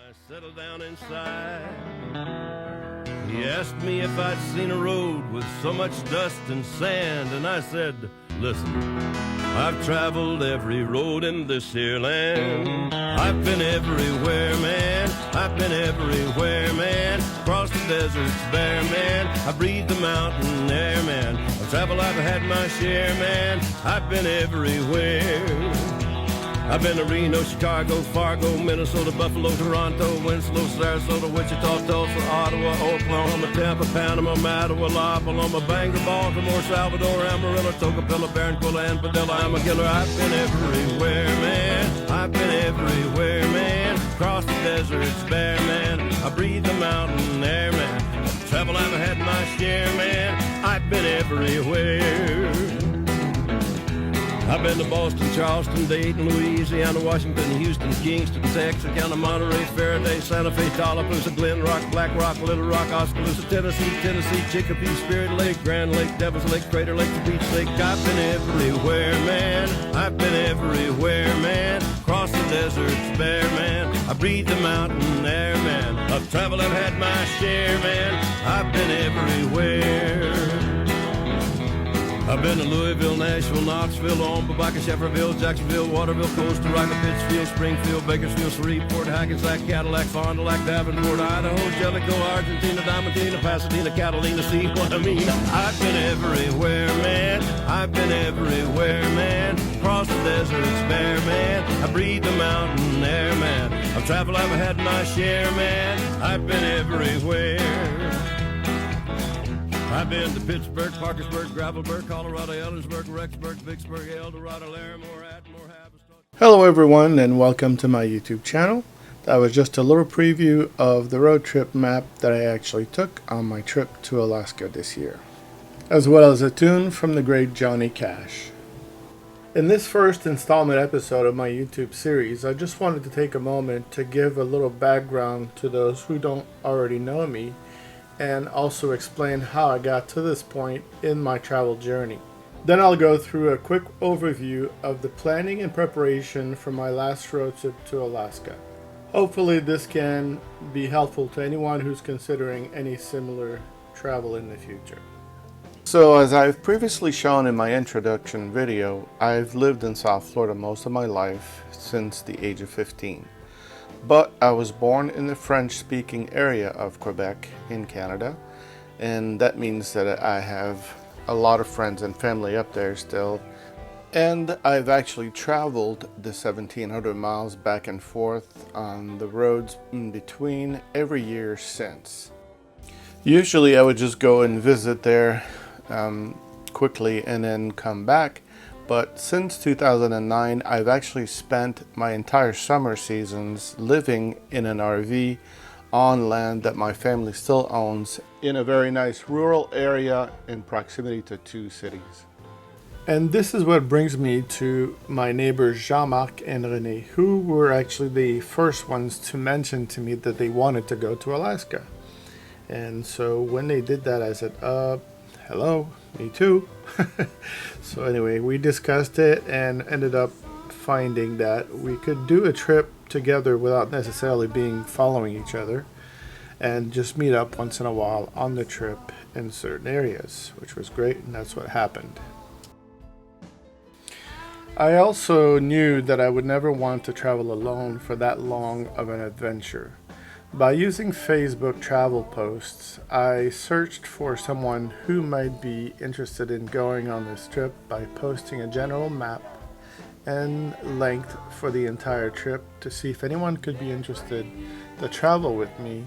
I settled down inside. He asked me if I'd seen a road with so much dust and sand, and I said, listen, I've traveled every road in this here land. I've been everywhere, man. I've been everywhere, man. Across the deserts bare, man. I breathe the mountain air, man. I've traveled, I've had my share, man. I've been everywhere. I've been to Reno, Chicago, Fargo, Minnesota, Buffalo, Toronto, Winslow, Sarasota, Wichita, Tulsa, Ottawa, Oklahoma, Tampa, Panama, Mattawa, La Paloma, Bangor, Baltimore, Salvador, Amarillo, Tocopilla, Barranquilla, and Padilla. I'm a killer. I've been everywhere, man. I've been everywhere, man. Across the deserts bare, man. I breathe the mountain air, man. I've traveled, I've had my share, man. I've been everywhere. I've been to Boston, Charleston, Dayton, Louisiana, Washington, Houston, Kingston, Texarkana, Monterey, Faraday, Santa Fe, Tallapoosa, Glen Rock, Black Rock, Little Rock, Oskaloosa, Tennessee, Chicopee, Spirit Lake, Grand Lake, Devil's Lake, Crater Lake, the Beach Lake. I've been everywhere, man. I've been everywhere, man. Across the deserts bare, man. I breathe the mountain air, man. I've traveled, I've had my share, man. I've been everywhere. I've been to Louisville, Nashville, Knoxville, Omaha, Shefferville, Jacksonville, Waterville, Costa Rica, Pittsfield, Springfield, Bakersfield, Shreveport, Hackensack, Cadillac, Fond du Lac, Davenport, Idaho, Jellicoe, Argentina, Diamantina, Pasadena, Catalina. See what I mean? I've been everywhere, man. I've been everywhere, man. Across the deserts bare, man. I breathe the mountain air, man. I've traveled, I've had my share, man. I've been everywhere. I've been to Pittsburgh, Parkersburg, Gravelburg, Colorado, Ellensburg, Rexburg, Vicksburg, Eldorado, Larimore, Atmore, Havistock. Hello everyone and welcome to my YouTube channel. That was just a little preview of the road trip map that I actually took on my trip to Alaska this year, as well as a tune from the great Johnny Cash. In this first installment episode of my YouTube series, I just wanted to take a moment to give a little background to those who don't already know me, and also explain how I got to this point in my travel journey. Then I'll go through a quick overview of the planning and preparation for my last road trip to Alaska. Hopefully this can be helpful to anyone who's considering any similar travel in the future. So as I've previously shown in my introduction video, I've lived in South Florida most of my life since the age of 15. But I was born in the French-speaking area of Quebec in Canada, and that means that I have a lot of friends and family up there still. And I've actually traveled the 1,700 miles back and forth on the roads in between every year since. Usually I would just go and visit there quickly and then come back. But since 2009, I've actually spent my entire summer seasons living in an RV on land that my family still owns in a very nice rural area in proximity to two cities. And this is what brings me to my neighbors Jean-Marc and René, who were actually the first ones to mention to me that they wanted to go to Alaska. And so when they did that, I said, hello, me too. So anyway, we discussed it and ended up finding that we could do a trip together without necessarily being following each other, and just meet up once in a while on the trip in certain areas, which was great, and that's what happened. I also knew that I would never want to travel alone for that long of an adventure. By using Facebook travel posts, I searched for someone who might be interested in going on this trip by posting a general map and length for the entire trip to see if anyone could be interested to travel with me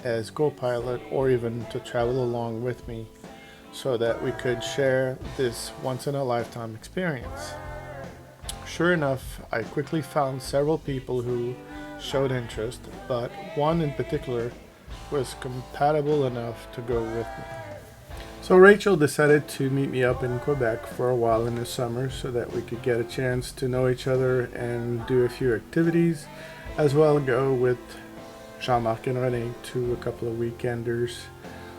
as co-pilot, or even to travel along with me so that we could share this once-in-a-lifetime experience. Sure enough, I quickly found several people who showed interest, but one in particular was compatible enough to go with me. So Rachel decided to meet me up in Quebec for a while in the summer so that we could get a chance to know each other and do a few activities, as well go with Jean-Marc and René to a couple of weekenders.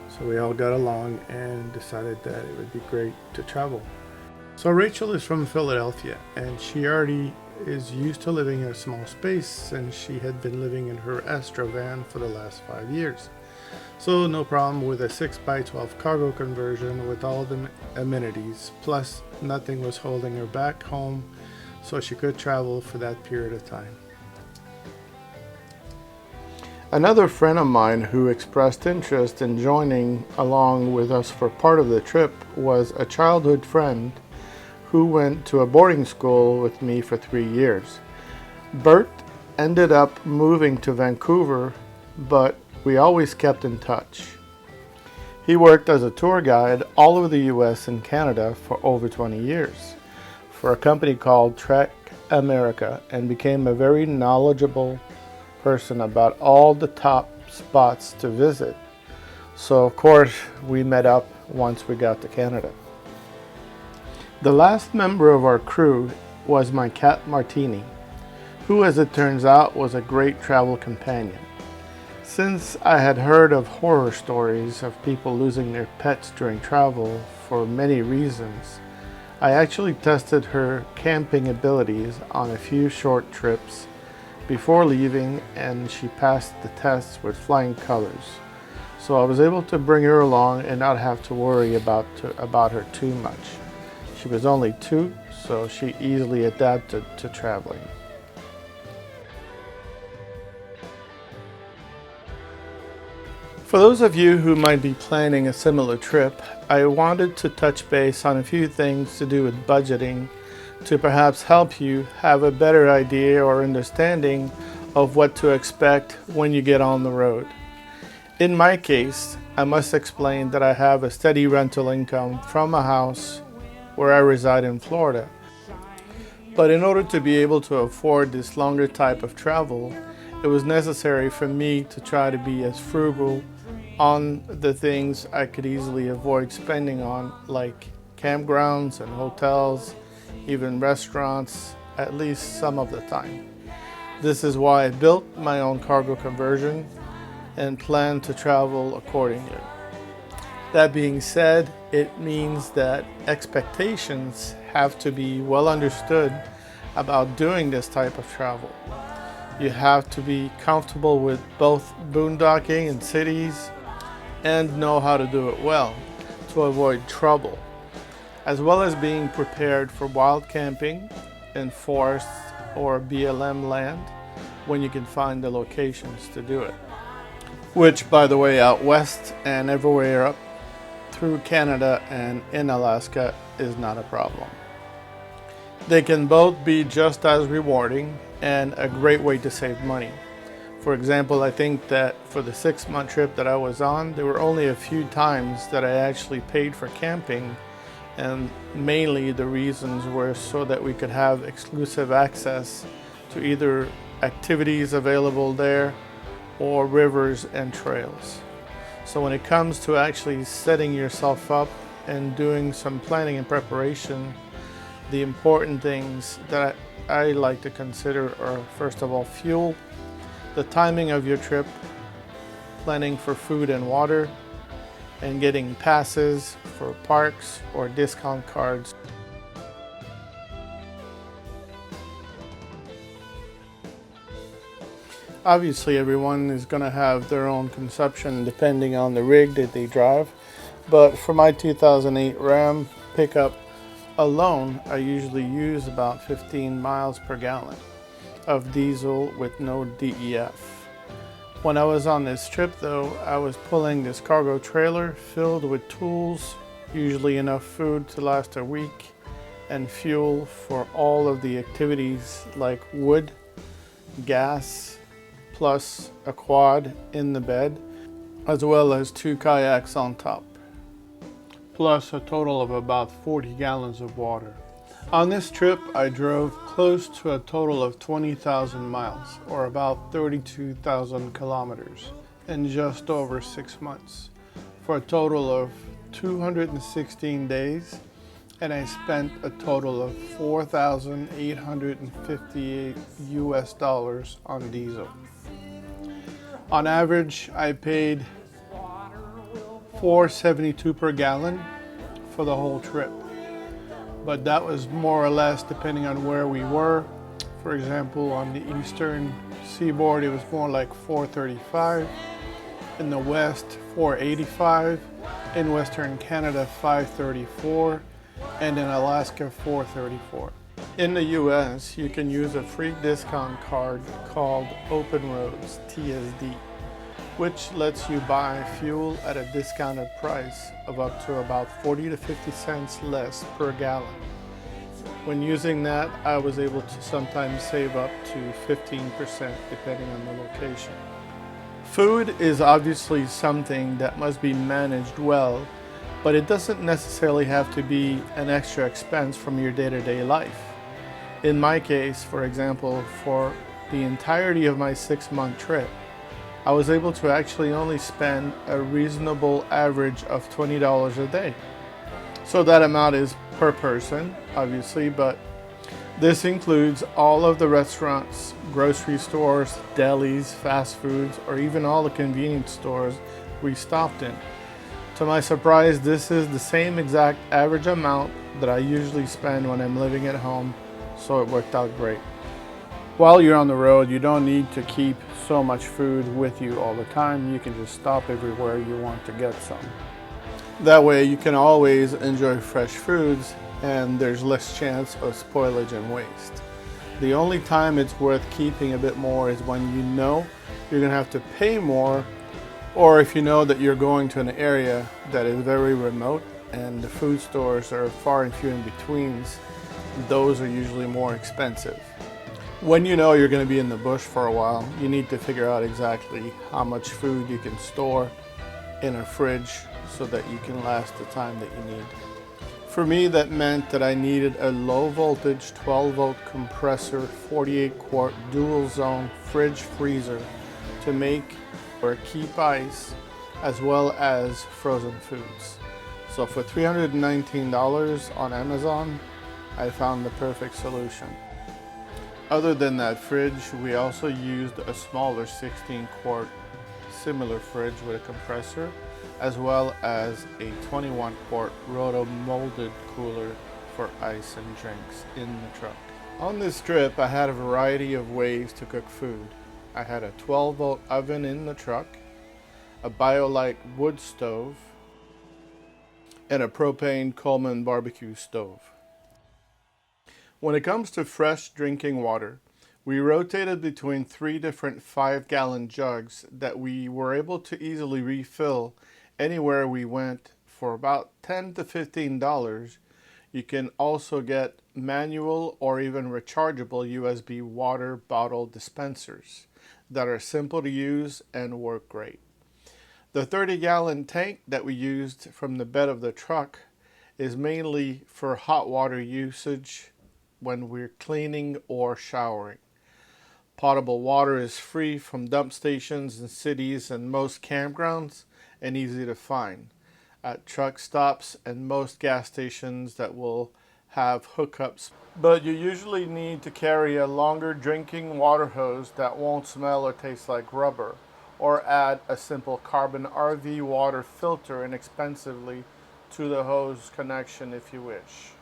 So we all got along and decided that it would be great to travel. So Rachel is from Philadelphia, and she already is used to living in a small space since she had been living in her Astra van for the last 5 years. So no problem with a 6x12 cargo conversion with all the amenities, plus nothing was holding her back home, so she could travel for that period of time. Another friend of mine who expressed interest in joining along with us for part of the trip was a childhood friend who went to a boarding school with me for 3 years. Bert ended up moving to Vancouver, but we always kept in touch. He worked as a tour guide all over the US and Canada for over 20 years for a company called Trek America and became a very knowledgeable person about all the top spots to visit. So of course we met up once we got to Canada. The last member of our crew was my cat Martini, who as it turns out was a great travel companion. Since I had heard of horror stories of people losing their pets during travel for many reasons, I actually tested her camping abilities on a few short trips before leaving, and she passed the tests with flying colors. So I was able to bring her along and not have to worry about her too much. She was only 2, so she easily adapted to traveling. For those of you who might be planning a similar trip, I wanted to touch base on a few things to do with budgeting to perhaps help you have a better idea or understanding of what to expect when you get on the road. In my case, I must explain that I have a steady rental income from a house where I reside in Florida. But in order to be able to afford this longer type of travel, it was necessary for me to try to be as frugal on the things I could easily avoid spending on, like campgrounds and hotels, even restaurants, at least some of the time. This is why I built my own cargo conversion and plan to travel accordingly. That being said, it means that expectations have to be well understood about doing this type of travel. You have to be comfortable with both boondocking in cities and know how to do it well to avoid trouble, as well as being prepared for wild camping in forests or BLM land when you can find the locations to do it. Which, by the way, out west and everywhere up through Canada and in Alaska is not a problem. They can both be just as rewarding and a great way to save money. For example, I think that for the 6-month trip that I was on, there were only a few times that I actually paid for camping, and mainly the reasons were so that we could have exclusive access to either activities available there or rivers and trails. So when it comes to actually setting yourself up and doing some planning and preparation, the important things that I like to consider are, first of all, fuel, the timing of your trip, planning for food and water, and getting passes for parks or discount cards. Obviously, everyone is going to have their own consumption depending on the rig that they drive, but for my 2008 Ram pickup alone, I usually use about 15 miles per gallon of diesel with no DEF. When I was on this trip though, I was pulling this cargo trailer filled with tools, usually enough food to last a week, and fuel for all of the activities like wood, gas, plus a quad in the bed, as well as 2 kayaks on top, plus a total of about 40 gallons of water. On this trip, I drove close to a total of 20,000 miles, or about 32,000 kilometers, in just over 6 months, for a total of 216 days, and I spent a total of $4,858 US on diesel. On average, I paid $4.72 per gallon for the whole trip, but that was more or less depending on where we were For example, on the eastern seaboard, it was more like $4.35. In the west, $4.85. In Western Canada, $5.34. And in Alaska, $4.34. In the US, you can use a free discount card called Open Roads TSD, which lets you buy fuel at a discounted price of up to about 40 to 50 cents less per gallon. When using that, I was able to sometimes save up to 15% depending on the location. Food is obviously something that must be managed well, but it doesn't necessarily have to be an extra expense from your day-to-day life. In my case, for example, for the entirety of my 6-month trip, I was able to actually only spend a reasonable average of $20 a day. So that amount is per person, obviously, but this includes all of the restaurants, grocery stores, delis, fast foods, or even all the convenience stores we stopped in. To my surprise, this is the same exact average amount that I usually spend when I'm living at home, so it worked out great. While you're on the road, you don't need to keep so much food with you all the time. You can just stop everywhere you want to get some. That way you can always enjoy fresh foods and there's less chance of spoilage and waste. The only time it's worth keeping a bit more is when you know you're going to have to pay more, or if you know that you're going to an area that is very remote and the food stores are far and few in betweens. Those are usually more expensive. When you know you're going to be in the bush for a while, you need to figure out exactly how much food you can store in a fridge so that you can last the time that you need. For me, that meant that I needed a low voltage 12 volt compressor 48 quart dual zone fridge freezer to make or keep ice as well as frozen foods. So for $319 on Amazon, I found the perfect solution. Other than that fridge, we also used a smaller 16 quart similar fridge with a compressor, as well as a 21 quart roto molded cooler for ice and drinks in the truck. On this trip, I had a variety of ways to cook food. I had a 12 volt oven in the truck, a BioLite wood stove, and a propane Coleman barbecue stove. When it comes to fresh drinking water, we rotated between 3 different 5-gallon jugs that we were able to easily refill anywhere we went for about $10 to $15. You can also get manual or even rechargeable USB water bottle dispensers that are simple to use and work great. The 30-gallon tank that we used from the bed of the truck is mainly for hot water usage when we're cleaning or showering. Potable water is free from dump stations in cities and most campgrounds and easy to find at truck stops and most gas stations that will have hookups. But you usually need to carry a longer drinking water hose that won't smell or taste like rubber, or add a simple carbon RV water filter inexpensively to the hose connection if you wish.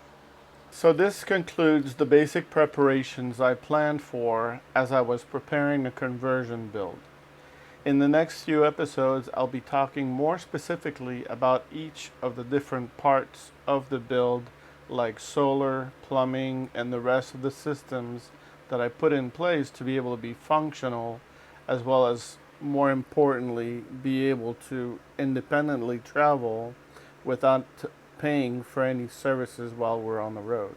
So this concludes the basic preparations I planned for as I was preparing the conversion build. In the next few episodes, I'll be talking more specifically about each of the different parts of the build, like solar, plumbing, and the rest of the systems that I put in place to be able to be functional, as well as, more importantly, be able to independently travel without paying for any services while we're on the road.